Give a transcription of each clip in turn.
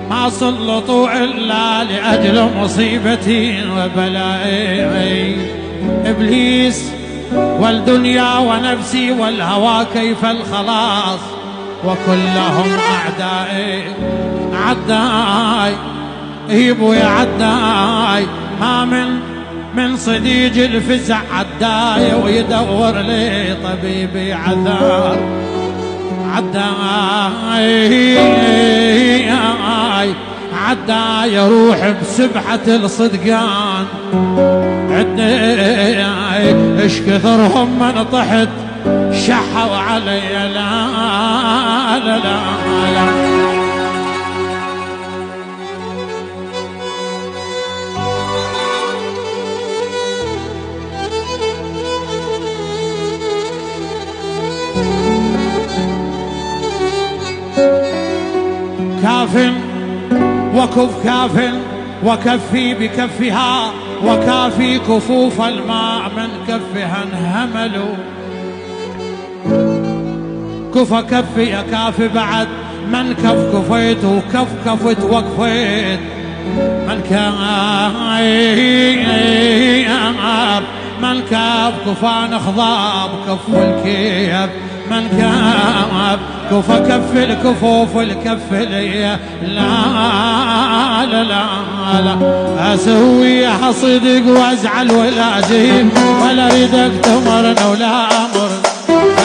ما سلطوا إلا لأجل مصيبتي وبلائي. إبليس والدنيا ونفسي والهوى كيف الخلاص وكلهم أعدائي. عداي هيبوا يا عداي، ما من صديج الفزع عداي ويدور لي طبيبي عذار. عداي عداي روح بسبحة الصدقان، عداي ايش كثرهم من طحت شحوا علي. لا لا لا, لا كاف وكف كاف وكفي بكفها وكافي كفوف الماء من كفها انهملوا. كف كفي يا كافي بعد من كف كفيت وكف كفت وكفيت. من كاف كفان خضاب كف الكيف. من كاف كف كف الكفوف الكف لي. لا لا لا لا اسويها صدق وازعل ولا اجيب ولا اريدك تمرن ولا امر.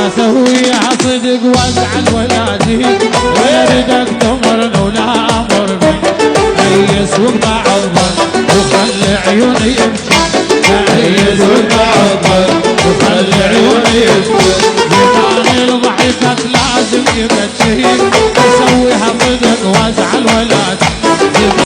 اسويها صدق وازعل ولا اجيب ولا اريدك تمرن ولا امر. عيس وقطع الظل وخلي عيوني يمشي. عيس وقطع الظل وخلي عيوني يمشي. زمان ضحكك لازم يبكي. اسويها صدق وازعل ولا